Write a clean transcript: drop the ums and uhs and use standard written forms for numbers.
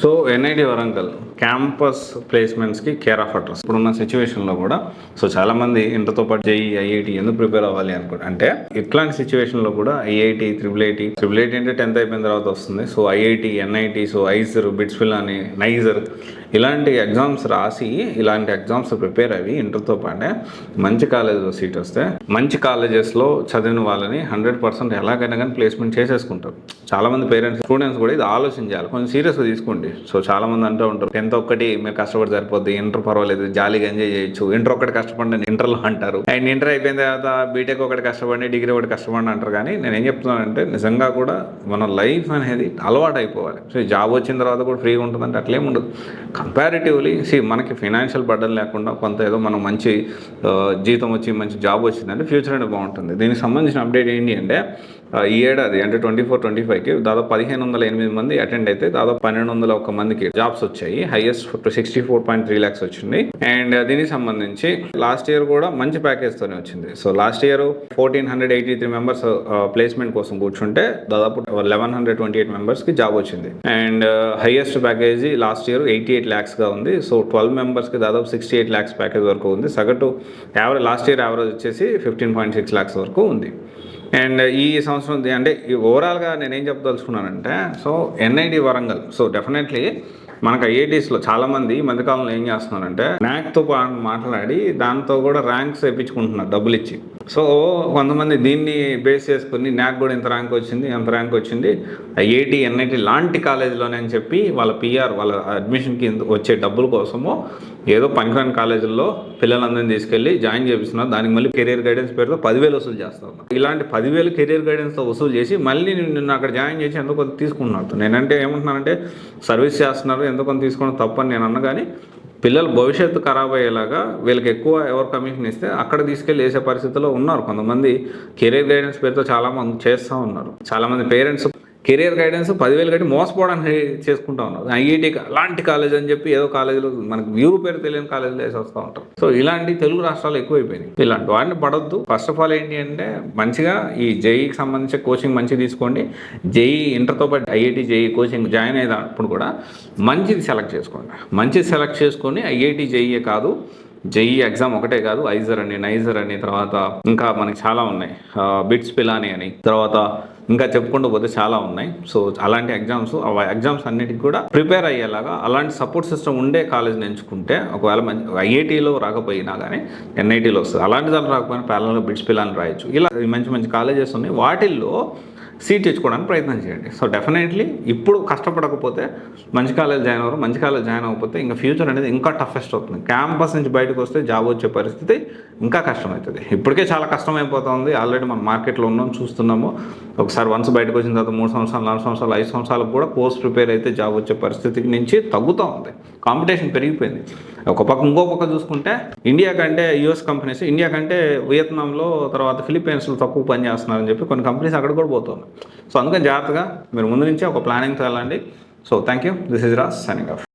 So NIT Warangal campus ప్లేస్మెంట్స్కి care of address. ఇప్పుడున్న సిచ్యువేషన్లో కూడా చాలామంది ఇంటర్తో పాటు జేఈ ఐఐటి ఎందుకు ప్రిపేర్ అవ్వాలి అనుకుంటే అంటే ఇట్లాంటి సిచ్యువేషన్లో కూడా ఐఐటి ట్రిపుల్ ఐటీ అంటే 10th అయిపోయిన తర్వాత వస్తుంది. సో ఐఐటి ఎన్ఐటి ఐజర్ బిట్స్ఫిల్ అని నైజర్ ఇలాంటి ఎగ్జామ్స్ రాసి ఇలాంటి ఎగ్జామ్స్ ప్రిపేర్ అవి ఇంటర్తో పాటే మంచి కాలేజ్లో సీట్ వస్తే మంచి కాలేజెస్లో చదివిన వాళ్ళని 100% ఎలాగైనా కానీ ప్లేస్మెంట్ చేసేసుకుంటారు. చాలామంది పేరెంట్స్ స్టూడెంట్స్ కూడా ఇది ఆలోచించాలి, కొంచెం సీరియస్గా తీసుకోండి. సో చాలామంది అంటూ ఉంటారు 10th ఒక్కటి మీరు కష్టపడి సరిపోద్ది, ఇంటర్ పర్వాలేదు జాలీగా ఎంజాయ్ చేయొచ్చు, ఇంటర్ ఒకటి కష్టపడి ఇంటర్లో అంటారు, అండ్ ఇంటర్ అయిపోయిన తర్వాత బీటెక్ ఒకటి కష్టపడి డిగ్రీ ఒకటి కష్టపడి అంటారు. కానీ నేను ఏం చెప్తున్నానంటే నిజంగా కూడా మన లైఫ్ అనేది అలవాటు అయిపోవాలి. సో జాబ్ వచ్చిన తర్వాత కూడా ఫ్రీగా ఉంటుందంటే అట్లేం ఉండదు. కంపారిటివ్లీ మనకి ఫైనాన్షియల్ బర్డన్ లేకుండా కొంత ఏదో మనం మంచి జీతం వచ్చి మంచి జాబ్ వచ్చిందంటే ఫ్యూచర్ అనేది బాగుంటుంది. దీనికి సంబంధించిన అప్డేట్ ఏంటి అంటే ఈ ఏడాది అంటే 24-25కి దాదాపు 1508 మంది అటెండ్ అయితే దాదాపు 1201 మందికి జాబ్స్ వచ్చాయి. హైయెస్ట్ 64.3 lakhs వచ్చింది. అండ్ దీనికి సంబంధించి లాస్ట్ ఇయర్ కూడా మంచి ప్యాకేజ్తోనే వచ్చింది. So last year 1483 members placement కోసం కూర్చుంటే దాదాపు 1128 మెంబర్స్కి జాబ్ వచ్చింది. And highest package last year 88 lakhsగా ఉంది. సో 12 మెంబర్స్కి దాదాపు 68 lakhs ప్యాకేజ్ వరకు ఉంది. సగటు లాస్ట్ ఇయర్ యావరేజ్ వచ్చేసి 15.6 lakhs వరకు ఉంది. అండ్ ఈ సంవత్సరం అంటే ఓవరాల్గా నేనేం చెప్పదలుచుకున్నానంటే సో ఎన్ఐటి వరంగల్ డెఫినెట్లీ మనకు ఐఐటీస్లో చాలామంది ఈ మధ్యకాలంలో ఏం చేస్తున్నారంటే న్యాక్తో మాట్లాడి దాంతో కూడా ర్యాంక్స్ వేయించుకుంటున్నారు డబ్బులు ఇచ్చి. సో కొంతమంది దీన్ని బేస్ చేసుకుని న్యాక్ కూడా ఇంత ర్యాంక్ వచ్చింది అంత ర్యాంక్ వచ్చింది ఐఐటి ఎన్ఐటి లాంటి కాలేజీలోనే అని చెప్పి వాళ్ళ పిఆర్ వాళ్ళ అడ్మిషన్కి వచ్చే డబ్బుల కోసము ఏదో పనికిరాని కాలేజీల్లో పిల్లలందరినీ తీసుకెళ్ళి జాయిన్ చేపిస్తున్నారు. దానికి మళ్ళీ కెరీర్ గైడెన్స్ పేరుతో 10,000 వసూలు చేస్తారు. ఇలాంటి 10,000 కెరీర్ గైడెన్స్తో వసూలు చేసి మళ్ళీ నిన్ను అక్కడ జాయిన్ చేసి ఎంతో కొంత తీసుకుంటున్నారు. నేనంటే ఏమంటున్నానంటే సర్వీస్ చేస్తున్నారు ఎంతో కొంత తీసుకోవడం తప్పని నేను అన్న, కానీ పిల్లల భవిష్యత్తు ఖరాబ్ అయ్యేలాగా వీళ్ళకి ఎక్కువ ఎవరు కమిషన్ ఇస్తే అక్కడ తీసుకెళ్ళి వేసే పరిస్థితిలో ఉన్నారు. కొంతమంది కెరీర్ గైడెన్స్ పేరుతో చాలామంది చేస్తూ ఉన్నారు. చాలామంది పేరెంట్స్ కెరియర్ గైడెన్స్ 10,000 కట్టి మోసపోవడానికి చేసుకుంటా ఉన్నారు. ఐఐటి అలాంటి కాలేజ్ అని చెప్పి ఏదో కాలేజీలో మనకు వ్యూరు పేరు తెలియని కాలేజీలో వేసి వస్తూ ఉంటారు. సో ఇలాంటి తెలుగు రాష్ట్రాలు ఎక్కువైపోయినాయి. ఇలాంటి వాటిని పడొద్దు. ఫస్ట్ ఆఫ్ ఆల్ ఏంటి అంటే మంచిగా ఈ జేఈకి సంబంధించిన కోచింగ్ మంచిగా తీసుకోండి. జేఈ ఇంటర్తో పాటు ఐఐటి జేఈ కోచింగ్ జాయిన్ అయ్యేటప్పుడు కూడా మంచిది సెలెక్ట్ చేసుకోండి. మంచిది సెలెక్ట్ చేసుకొని ఐఐటి జేఈఏ కాదు జేఈ ఎగ్జామ్ ఒకటే కాదు, ఐజర్ అని నైజర్ అని తర్వాత ఇంకా మనకి చాలా ఉన్నాయి, బిట్స్ పిలాని అని తర్వాత ఇంకా చెప్పుకుంటూ పోతే చాలా ఉన్నాయి. సో అలాంటి ఎగ్జామ్స్ అన్నిటికి కూడా ప్రిపేర్ అయ్యేలాగా అలాంటి సపోర్ట్ సిస్టమ్ ఉండే కాలేజ్ని ఎంచుకుంటే ఒకవేళ మంచి ఐఐటీలో రాకపోయినా కానీ ఎన్ఐటీలో వస్తుంది. అలాంటి దాంట్లో రాకపోయినా ప్యారలల్గా బిట్స్ పిలాని రాయొచ్చు. ఇలా మంచి మంచి కాలేజెస్ ఉన్నాయి, వాటిల్లో సీట్ తెచ్చుకోవడానికి ప్రయత్నం చేయండి. సో డెఫినెట్లీ ఇప్పుడు కష్టపడకపోతే మంచి కాలేజ్ జాయిన్ అవ్వరు, మంచి కాలేజ్ జాయిన్ అవ్వకపోతే ఇంకా ఫ్యూచర్ అనేది ఇంకా టఫెస్ట్ అవుతుంది. క్యాంపస్ నుంచి బయటకు వస్తే జాబ్ వచ్చే పరిస్థితి ఇంకా కష్టమవుతుంది. ఇప్పటికే చాలా కష్టమైపోతుంది. ఆల్రెడీ మనం మార్కెట్లో ఉన్నాం, చూస్తున్నాము. ఒకసారి వన్స్ బయటకు వచ్చిన తర్వాత 3 సంవత్సరాలు 4 సంవత్సరాలు 5 సంవత్సరాలకు కూడా పోస్ట్ ప్రిపేర్ అయితే జాబ్ వచ్చే పరిస్థితికి నుంచి తగ్గుతూ ఉంది. కాంపిటీషన్ పెరిగిపోయింది. ఒక పక్క ఇంకో పక్క చూసుకుంటే ఇండియా కంటే యూఎస్ కంపెనీస్ ఇండియా కంటే వియత్నాంలో తర్వాత ఫిలిప్పీన్స్లో తక్కువ పని చేస్తున్నారని చెప్పి కొన్ని కంపెనీస్ అక్కడ కూడా పోతున్నాయి. సో అందుకని జాగ్రత్తగా మీరు ముందు నుంచే ఒక ప్లానింగ్తో వెళ్ళండి. So thank you. This is Raj signing off.